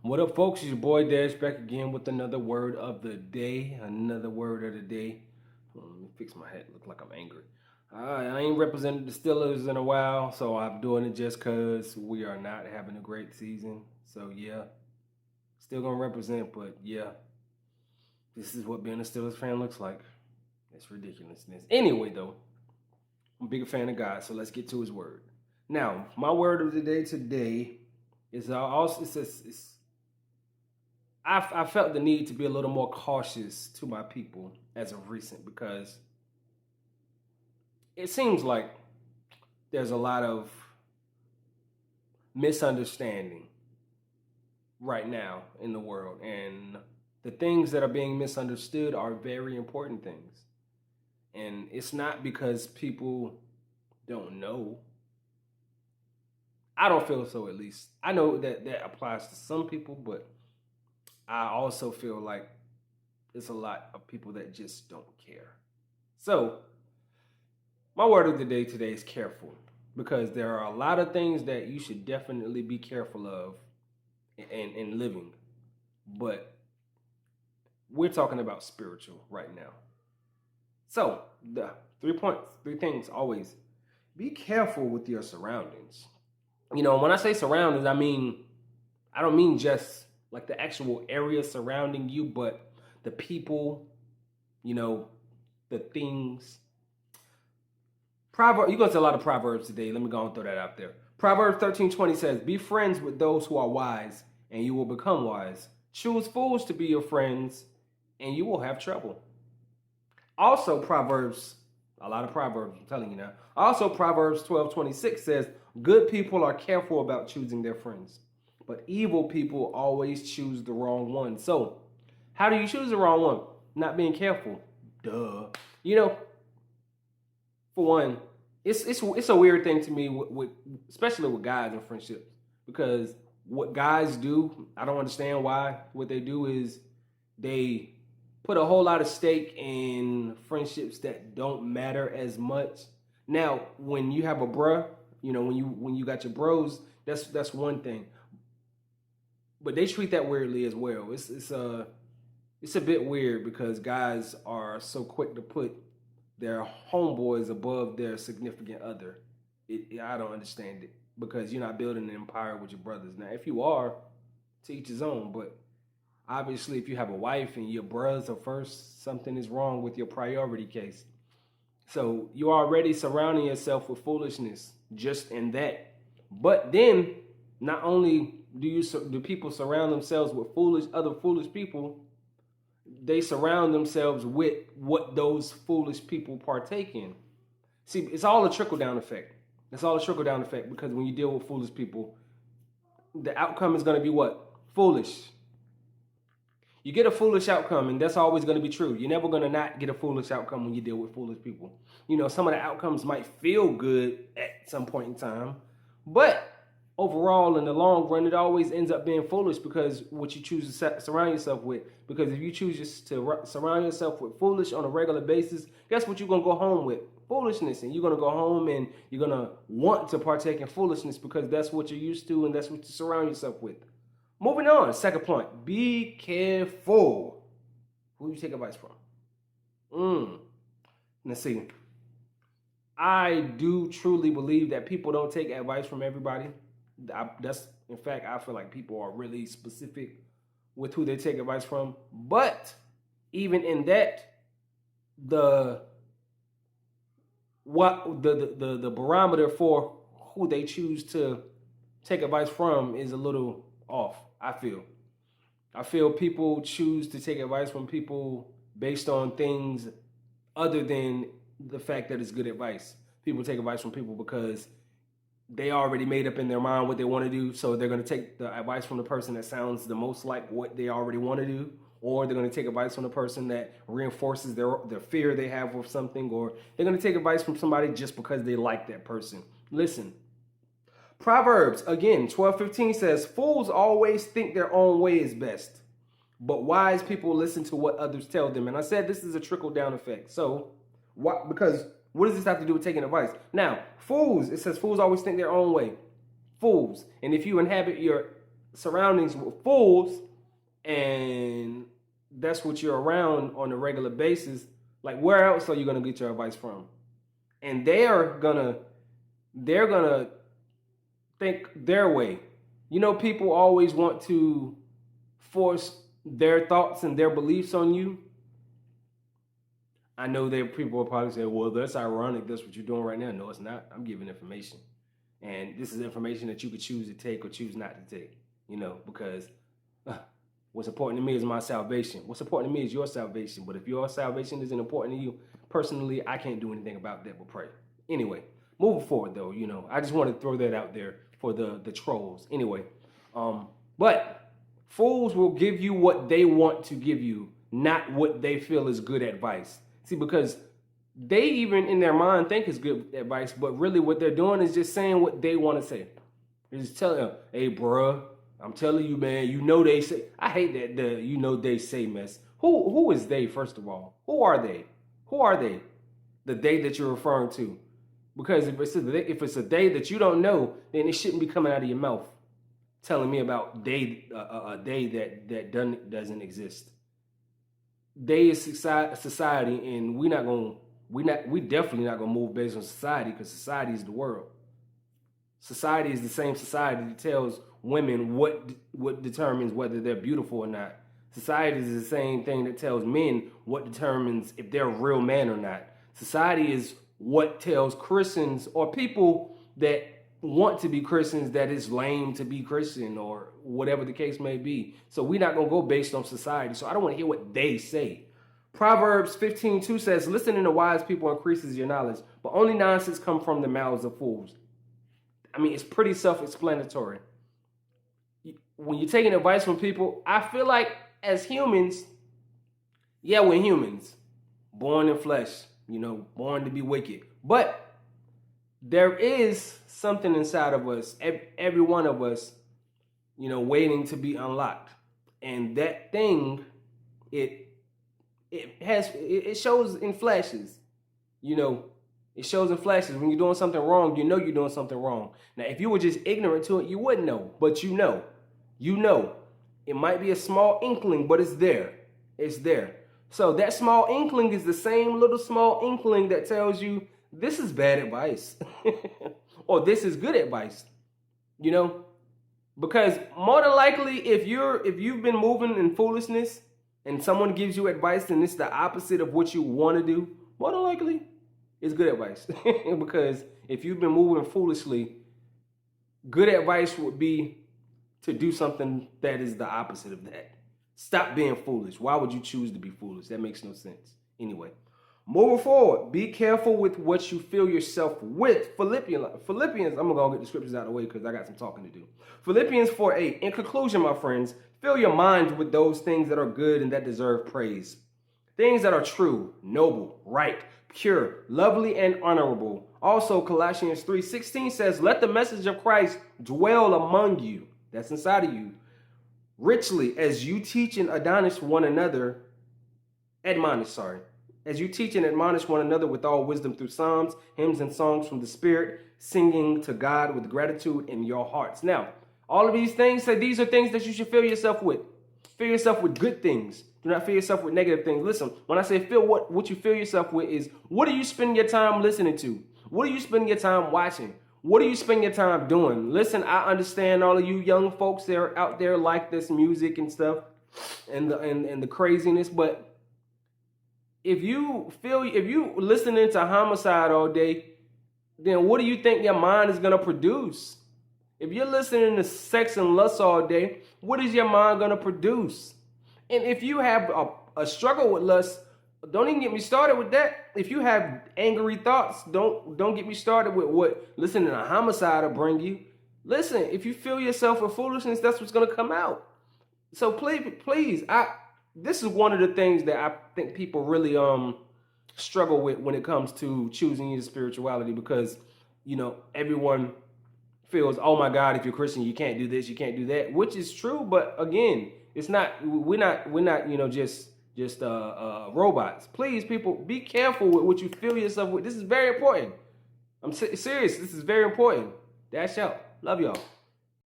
What up, folks? It's your boy Dash back again with another word of the day. Another word of the day. Hold on, let me fix my hat. Look like I'm angry. I ain't represented the Steelers in a while, so I'm doing it just because we are not having a great season. So, yeah, still going to represent, but yeah, this is what being a Steelers fan looks like. It's ridiculousness. Anyway, though, I'm a big fan of God, so let's get to his word. Now, my word of the day today is also, I felt the need to be a little more cautious to my people as of recent because it seems like there's a lot of misunderstanding right now in the world. And the things that are being misunderstood are very important things. And it's not because people don't know. I don't feel so, at least. I know that that applies to some people, but I also feel like there's a lot of people that just don't care. So, my word of the day today is careful, because there are a lot of things that you should definitely be careful of in living. But we're talking about spiritual right now. So, the 3 points, 3 things always: be careful with your surroundings. When I say surroundings, I don't mean just like the actual area surrounding you, but the people, you know, the things. You're going to see a lot of Proverbs today. Let me go and throw that out there. Proverbs 13:20 says, be friends with those who are wise, and you will become wise. Choose fools to be your friends, and you will have trouble. Also, a lot of Proverbs, I'm telling you now. Also, Proverbs 12:26 says, good people are careful about choosing their friends, but evil people always choose the wrong one. So, how do you choose the wrong one? Not being careful. Duh. For one, it's a weird thing to me, with especially with guys in friendships, because what guys do, I don't understand why. What they do is they put a whole lot of stake in friendships that don't matter as much. Now, when you have a bruh, when you got your bros, that's one thing. But they treat that weirdly as well. It's a bit weird because guys are so quick to put their homeboys above their significant other. I don't understand it, because you're not building an empire with your brothers. Now, if you are, to each his own. But obviously, if you have a wife and your brothers are first, something is wrong with your priority case. So you're already surrounding yourself with foolishness just in that. But then, not only do people surround themselves with other foolish people, they surround themselves with what those foolish people partake in. See, it's all a trickle-down effect. It's all a trickle-down effect, because when you deal with foolish people, the outcome is going to be what? Foolish. You get a foolish outcome, and that's always going to be true. You're never going to not get a foolish outcome when you deal with foolish people. Some of the outcomes might feel good at some point in time, but overall, in the long run, it always ends up being foolish, because what you choose to surround yourself with. Because if you choose to surround yourself with foolish on a regular basis, guess what you're going to go home with? Foolishness. And you're going to go home and you're going to want to partake in foolishness, because that's what you're used to and that's what you surround yourself with. Moving on, second point, be careful who you take advice from. Let's see. I do truly believe that people don't take advice from everybody. In fact, I feel like people are really specific with who they take advice from. But even in that, the barometer for who they choose to take advice from is a little off. I feel people choose to take advice from people based on things other than the fact that it's good advice. People take advice from people because they already made up in their mind what they want to do, so they're going to take the advice from the person that sounds the most like what they already want to do, or they're going to take advice from the person that reinforces their fear they have of something, or they're going to take advice from somebody just because they like that person. Listen, Proverbs, again, 12:15 says, fools always think their own way is best, but wise people listen to what others tell them. And I said this is a trickle-down effect. So, because what does this have to do with taking advice? Now, fools, it says fools always think their own way. Fools. And if you inhabit your surroundings with fools, and that's what you're around on a regular basis, like where else are you gonna get your advice from? And they're gonna think their way. You know, people always want to force their thoughts and their beliefs on you. I know that people will probably say, well, that's ironic. That's what you're doing right now. No, it's not. I'm giving information. And this is information that you could choose to take or choose not to take, you know, because what's important to me is my salvation. What's important to me is your salvation. But if your salvation isn't important to you, personally, I can't do anything about that but pray. Anyway, moving forward, though, you know, I just want to throw that out there for the trolls. Anyway, but fools will give you what they want to give you, not what they feel is good advice. See, because they even in their mind think it's good advice, but really what they're doing is just saying what they want to say. They're just telling them, hey, bruh, I'm telling you, man, you know they say. I hate that you know they say mess. Who is they, first of all? Who are they? Who are they? The they that you're referring to. Because if it's a they that you don't know, then it shouldn't be coming out of your mouth telling me about a day that doesn't exist. They is society, and we definitely not gonna move based on society, because society is the world. Society is the same society that tells women what determines whether they're beautiful or not. Society is the same thing that tells men what determines if they're a real man or not. Society is what tells Christians or people that want to be Christians that it's lame to be Christian, or whatever the case may be. So we're not going to go based on society. So I don't want to hear what they say. Proverbs 15:2 says, listening to wise people increases your knowledge, but only nonsense comes from the mouths of fools. I mean, it's pretty self-explanatory. When you're taking advice from people, I feel like as humans, yeah, we're humans, born in flesh, you know, born to be wicked. But there is something inside of us, every one of us, you know, waiting to be unlocked. And that thing, it shows in flashes, you know. It shows in flashes. When you're doing something wrong, you know you're doing something wrong. Now, if you were just ignorant to it, you wouldn't know. But you know. You know. It might be a small inkling, but it's there. It's there. So that small inkling is the same little small inkling that tells you this is bad advice. Or this is good advice. You know? Because more than likely, if you've been moving in foolishness and someone gives you advice and it's the opposite of what you want to do, more than likely, it's good advice. Because if you've been moving foolishly, good advice would be to do something that is the opposite of that. Stop being foolish. Why would you choose to be foolish? That makes no sense. Anyway, moving forward, be careful with what you fill yourself with. Philippians, I'm going to go get the scriptures out of the way because I got some talking to do. Philippians 4:8. In conclusion, my friends, fill your minds with those things that are good and that deserve praise. Things that are true, noble, right, pure, lovely, and honorable. Also, Colossians 3:16 says, let the message of Christ dwell among you. That's inside of you. Richly, as you teach and admonish one another with all wisdom through psalms, hymns, and songs from the Spirit, singing to God with gratitude in your hearts. Now, all of these things, these are things that you should fill yourself with. Fill yourself with good things. Do not fill yourself with negative things. Listen, when I say fill, what you fill yourself with is, what do you spend your time listening to? What do you spend your time watching? What do you spend your time doing? Listen, I understand all of you young folks that are out there like this music and stuff and the craziness, but if you listening to homicide all day, then what do you think your mind is going to produce? If you're listening to sex and lust all day, what is your mind going to produce? And if you have a struggle with lust, don't even get me started with that. If you have angry thoughts, don't get me started with what listening to homicide will bring you. Listen, if you fill yourself with foolishness, that's what's going to come out. So please, this is one of the things that I think people really struggle with when it comes to choosing your spirituality, because, you know, everyone feels, oh my God, if you're Christian, you can't do this, you can't do that, which is true. But again, it's not, we're not, you know, just robots. Please, people, be careful with what you fill yourself with. This is very important. I'm serious. This is very important. Dash out. Love y'all.